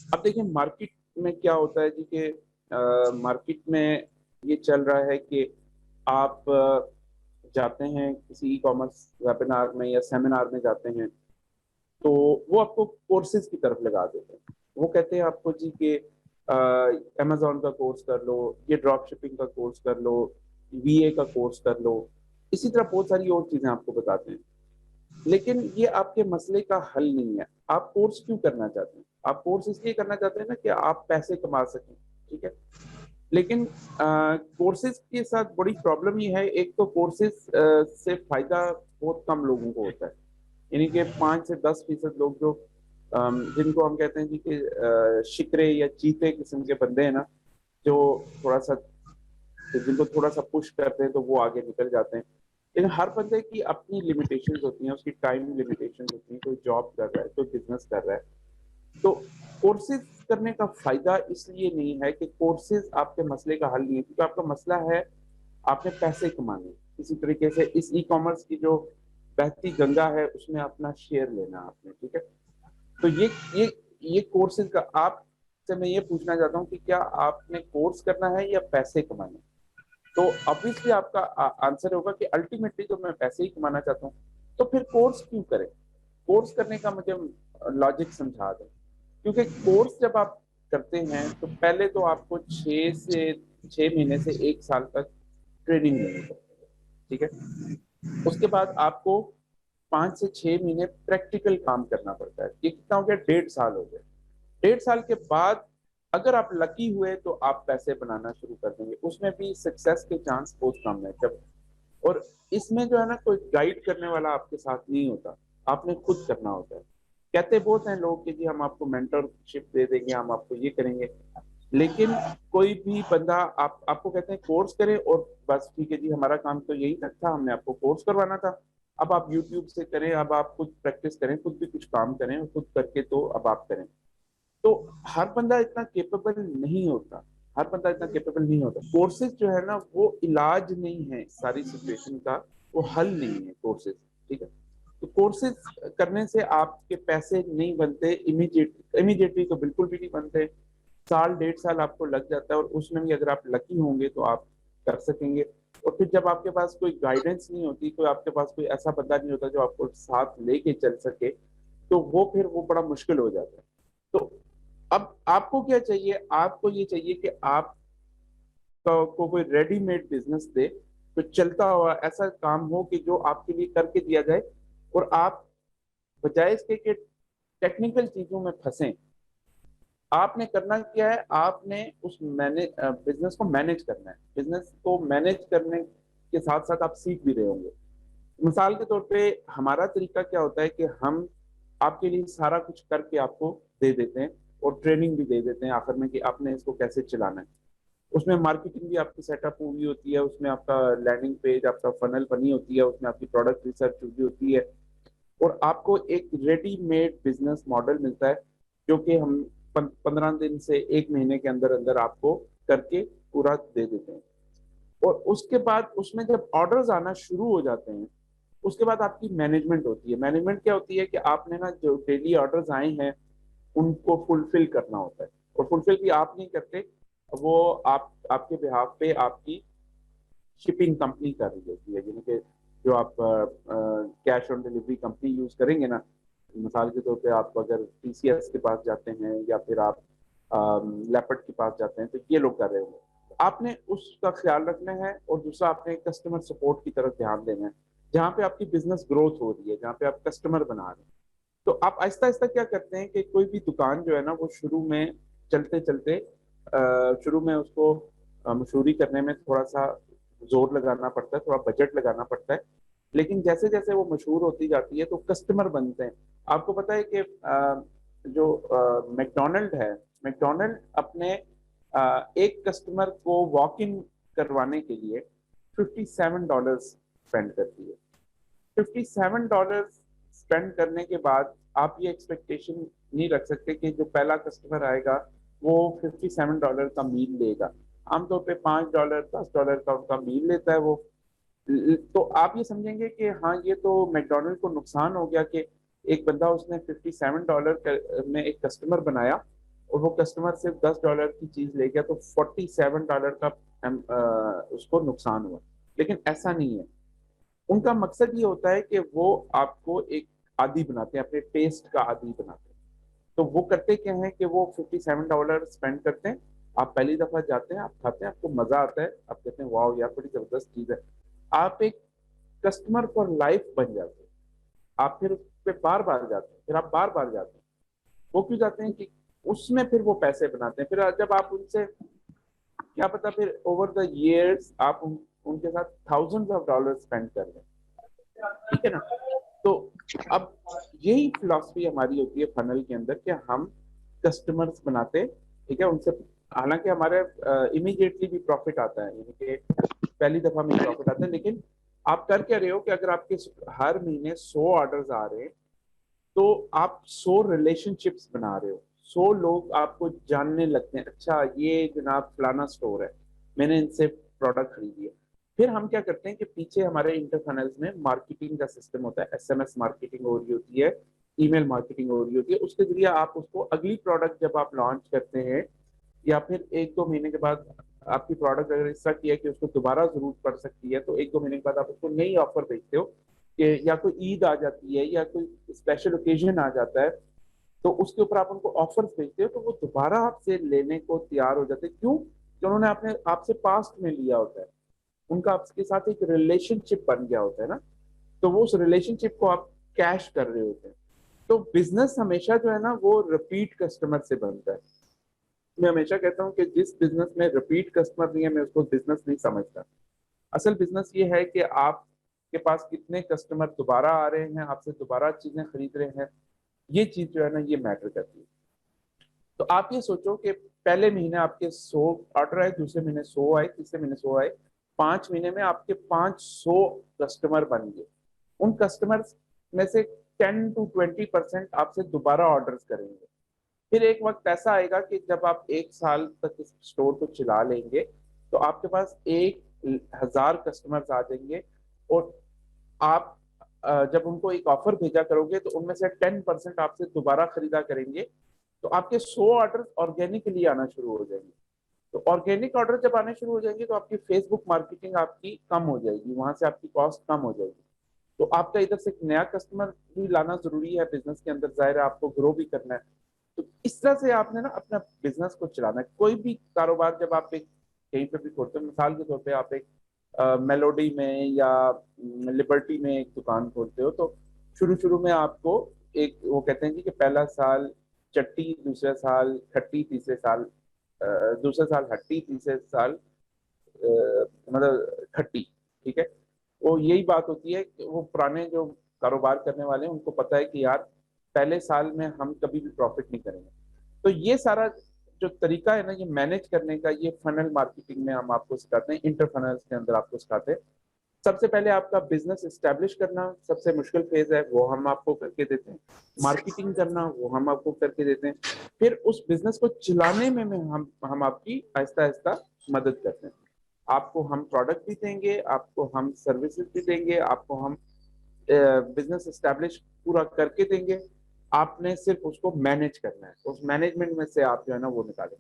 अब देखिए मार्केट में क्या होता है जी कि मार्केट में ये चल रहा है कि आप जाते हैं किसी ई कॉमर्स वेबिनार में या सेमिनार में जाते हैं, तो वो आपको कोर्सेज की तरफ लगा देते हैं। वो कहते हैं आपको जी कि अमेजोन का कोर्स कर लो, ये ड्रॉप शिपिंग का कोर्स कर लो, वीए का कोर्स कर लो, इसी तरह बहुत सारी और चीजें आपको बताते हैं। लेकिन ये आपके मसले का हल नहीं है। आप कोर्स क्यों करना चाहते हैं? आप कोर्स इसलिए करना चाहते हैं ना कि आप पैसे कमा सकें, ठीक है। लेकिन कोर्सेज के साथ बड़ी प्रॉब्लम ये है, एक तो कोर्सेज से फायदा बहुत कम लोगों को होता है। यानी कि 5 से 10% लोग जो जिनको हम कहते हैं जी कि शिकरे या चीते किस्म के बंदे हैं ना, जो थोड़ा सा जिनको थोड़ा सा पुश करते हैं तो वो आगे निकल जाते हैं। लेकिन हर बंदे की अपनी लिमिटेशंस होती हैं, उसकी टाइम लिमिटेशंस होती हैं। कोई जॉब कर रहा है, कोई बिजनेस कर रहा है। तो कोर्सेज करने का फायदा इसलिए नहीं है कि कोर्सेज आपके मसले का हल नहीं है, क्योंकि आपका मसला है आपने पैसे कमाने। इसी तरीके से इस ई कॉमर्स की जो बहती गंगा है उसमें अपना शेयर लेना आपने, ठीक है। तो ये कोर्सेज का आपसे मैं ये पूछना चाहता हूँ कि क्या आपने कोर्स करना है या पैसे कमाने? तो ऑब्वियसली आपका आंसर होगा कि अल्टीमेटली तो मैं पैसे ही कमाना चाहता हूँ। तो फिर कोर्स क्यों करें? कोर्स करने का मुझे लॉजिक समझा दें। क्योंकि कोर्स जब आप करते हैं तो पहले तो आपको 6 महीने से 1 साल तक ट्रेनिंग लेनी पड़ती है, ठीक है। उसके बाद आपको 5 से 6 महीने प्रैक्टिकल काम करना पड़ता है। ये कितना हो गया? 1.5 साल हो गया। 1.5 साल के बाद अगर आप लकी हुए तो आप पैसे बनाना शुरू कर देंगे। उसमें भी सक्सेस के चांस बहुत कम है जब। और इसमें जो है ना, कोई गाइड करने वाला आपके साथ नहीं होता, आपने खुद करना होता है। कहते बहुत हैं लोग कि जी हम आपको मेंटरशिप दे देंगे, हम आपको ये करेंगे। लेकिन कोई भी बंदा आपको कहते हैं कोर्स करें और बस ठीक है जी, हमारा काम तो यही तक था, हमने आपको कोर्स करवाना था। अब आप यूट्यूब से करें, अब आप खुद प्रैक्टिस करें, खुद भी कुछ काम करें, और खुद करके तो अब आप करें। तो हर बंदा इतना केपेबल नहीं होता। हर बंदा इतना केपेबल नहीं होता। कोर्सेज जो है ना, वो इलाज नहीं है सारी सिचुएशन का, वो हल नहीं है कोर्सेज, ठीक है। तो कोर्सेज करने से आपके पैसे नहीं बनते इमीडिएटली तो बिल्कुल भी नहीं बनते। 1 साल 1.5 साल आपको लग जाता है, और उसमें भी अगर आप लकी होंगे तो आप कर सकेंगे। और फिर जब आपके पास कोई गाइडेंस नहीं होती, कोई आपके पास कोई ऐसा बंदा नहीं होता जो आपको साथ लेके चल सके, तो वो फिर वो बड़ा मुश्किल हो जाता है। तो अब आपको क्या चाहिए? आपको ये चाहिए कि आप को कोई रेडीमेड बिजनेस दे, तो चलता हुआ ऐसा काम हो कि जो आपके लिए करके दिया जाए, और आप बजाय इसके कि टेक्निकल चीजों में फंसें, आपने करना क्या है? आपने उस बिजनेस को मैनेज करना है। बिजनेस को मैनेज करने के साथ साथ आप सीख भी रहे होंगे। मिसाल के तौर पे हमारा तरीका क्या होता है कि हम आपके लिए सारा कुछ करके आपको दे देते हैं, और ट्रेनिंग भी दे देते हैं आखिर में कि आपने इसको कैसे चलाना है। उसमें मार्केटिंग भी आपकी सेटअप हुई होती है, उसमें आपका लैंडिंग पेज, आपका फनल बनी होती है, उसमें आपकी प्रोडक्ट रिसर्च हुई होती है, और आपको एक रेडीमेड बिजनेस मॉडल मिलता है जो कि हम 15 दिन से 1 महीने के अंदर अंदर आपको करके पूरा दे देते हैं। और उसके बाद उसमें जब ऑर्डर्स आना शुरू हो जाते हैं, उसके बाद आपकी मैनेजमेंट होती है। मैनेजमेंट क्या होती है कि आपने ना जो डेली ऑर्डर्स आए हैं उनको फुलफिल करना होता है। और फुलफिल भी आप नहीं करते, वो आपके बिहाफ पे आपकी शिपिंग कंपनी कर रही होती है। यानी कि जो आप cash on delivery company use करेंगे ना, मिसाल के तौर पे आप अगर टीसीएस के पास जाते हैं या फिर आप लेपर्ड के पास जाते हैं, तो ये लोग कर रहे होंगे। तो आपने उसका ख्याल रखना है, और दूसरा आपने कस्टमर सपोर्ट की तरफ ध्यान देना है। जहाँ पे आपकी बिजनेस ग्रोथ हो रही है, जहाँ पे आप कस्टमर बना रहे हैं, तो आप आहिस्ता आहिस्ता क्या करते हैं कि कोई भी दुकान जो है ना, वो शुरू में चलते चलते शुरू में उसको मशहूरी करने में थोड़ा सा जोर लगाना पड़ता है, थोड़ा बजट लगाना पड़ता है। लेकिन जैसे जैसे वो मशहूर होती जाती है तो कस्टमर बनते हैं। आपको पता है कि जो मैकडोनल्ड है, मैकडोनल्ड अपने एक कस्टमर को वॉक इन करवाने के लिए $57 स्पेंड करती है। $57 स्पेंड करने के बाद आप ये एक्सपेक्टेशन नहीं रख सकते कि जो पहला कस्टमर आएगा वो $57 का मील लेगा। आमतौर पे $5 $10 का उनका मील लेता है वो। तो आप ये समझेंगे कि हाँ, ये तो मैकडोनल्ड को नुकसान हो गया कि एक बंदा उसने $57 में एक कस्टमर बनाया, और वो कस्टमर सिर्फ $10 की चीज ले गया तो $47 का उसको नुकसान हुआ। लेकिन ऐसा नहीं है, उनका मकसद ये होता है कि वो आपको एक आदी बनाते हैं, अपने टेस्ट का आदी बनाते हैं। तो वो करते क्या है कि वो $57 स्पेंड करते हैं। आप पहली दफा जाते हैं, आप खाते हैं, आपको मजा आता है, आप कहते हैं वाह यार बड़ी जबरदस्त चीज है। आप एक कस्टमर फॉर लाइफ बन जाते हैं। आप फिर उस पे बार बार जाते हैं, फिर आप बार बार जाते हैं। वो क्यों जाते हैं कि उसमें फिर वो पैसे बनाते हैं। फिर जब आप उनसे क्या पता फिर ओवर द इयर्स आप उनके साथ $1000s स्पेंड कर रहे हैं, ठीक है ना। तो अब यही फिलॉसफी हमारी होती है फनल के अंदर कि हम कस्टमर्स बनाते, ठीक है, उनसे। हालांकि हमारे इमीडिएटली भी प्रॉफिट आता है, यानी कि पहली दफा में प्रॉफिट आता है, लेकिन आप कर क्या रहे हो कि अगर आपके हर महीने 100 ऑर्डर्स आ रहे हैं तो आप 100 रिलेशनशिप्स बना रहे हो। 100 लोग आपको जानने लगते हैं, अच्छा ये जनाब फलाना स्टोर है, मैंने इनसे प्रोडक्ट खरीदी है। फिर हम क्या करते हैं कि पीछे हमारे इंटरफनल्स में मार्केटिंग का सिस्टम होता है, एसएमएस मार्केटिंग हो रही होती है, ईमेल मार्केटिंग हो रही होती है। उसके जरिए आप उसको अगली प्रोडक्ट जब आप लॉन्च करते हैं या फिर 1-2 महीने के बाद आपकी प्रोडक्ट अगर इस तरह की है कि उसको दोबारा जरूरत पड़ सकती है, तो 1-2 महीने के बाद आप उसको नई ऑफर भेजते हो कि या कोई ईद आ जाती है या कोई स्पेशल ओकेजन आ जाता है, तो उसके ऊपर आप उनको ऑफर्स भेजते हो, तो वो दोबारा आपसे लेने को तैयार हो जाते हैं। क्यों? कि उन्होंने आपने आपसे पास्ट में लिया होता है, उनका आपके साथ एक रिलेशनशिप बन गया होता है ना। तो वो उस रिलेशनशिप को आप कैश कर रहे होते हैं। तो बिजनेस हमेशा जो है ना वो रिपीट कस्टमर से बनता है। मैं हमेशा कहता हूँ कि जिस बिजनेस में रिपीट कस्टमर नहीं है, मैं उसको बिजनेस नहीं समझता। असल बिजनेस ये है कि आपके पास कितने कस्टमर दोबारा आ रहे हैं, आपसे दोबारा चीजें खरीद रहे हैं। ये चीज जो है ना ये मैटर करती है। तो आप ये सोचो कि पहले महीने आपके 100 ऑर्डर आए, दूसरे महीने 100 आए, तीसरे महीने 100 आए, 5 महीने में आपके 500 कस्टमर बन गए। उन कस्टमर्स में से 10 to 20% आपसे दोबारा ऑर्डर्स करेंगे। फिर एक वक्त ऐसा आएगा कि जब आप 1 साल तक इस स्टोर को चला लेंगे तो आपके पास 1000 कस्टमर्स आ जाएंगे। और आप जब उनको एक ऑफर भेजा करोगे तो उनमें से 10% आपसे दोबारा खरीदा करेंगे। तो आपके 100 ऑर्डर ऑर्गेनिकली आना शुरू हो जाएंगे। तो ऑर्गेनिक ऑर्डर जब आने शुरू हो जाएंगे तो आपकी फेसबुक मार्केटिंग आपकी कम हो जाएगी, वहां से आपकी कॉस्ट कम हो जाएगी। तो आपका इधर से एक नया कस्टमर भी लाना जरूरी है बिजनेस के अंदर, जाहिर है आपको ग्रो भी करना है। तो इस तरह से आपने ना अपना बिजनेस को चलाना है। कोई भी कारोबार जब आप एक कहीं पे भी खोलते हो, मिसाल के तौर पे आप एक मेलोडी में या लिबर्टी में एक दुकान खोलते हो, तो शुरू शुरू में आपको एक वो कहते हैं कि पहला साल चट्टी, दूसरा साल खट्टी, तीसरे साल दूसरे साल हट्टी, तीसरे साल मतलब खट्टी, ठीक है। वो यही बात होती है कि वो पुराने जो कारोबार करने वाले हैं उनको पता है कि यार पहले साल में हम कभी भी प्रॉफिट नहीं करेंगे। तो ये सारा जो तरीका है ना ये मैनेज करने का, ये फनल मार्केटिंग में हम आपको सिखाते हैं, इंटर फनल्स के अंदर आपको सिखाते हैं। सबसे पहले आपका बिजनेस एस्टेब्लिश करना सबसे मुश्किल फेज है, वो हम आपको करके देते हैं। मार्केटिंग करना वो हम आपको करके देते हैं। फिर उस बिजनेस को चलाने में हम आपकी आहिस्ता आहिस्ता मदद करते हैं। आपको हम प्रोडक्ट भी देंगे, आपको हम सर्विसेज भी देंगे, आपको हम बिजनेस एस्टेब्लिश पूरा करके देंगे। आपने सिर्फ उसको मैनेज करना है, उस मैनेजमेंट में से आप जो है ना वो निकालें।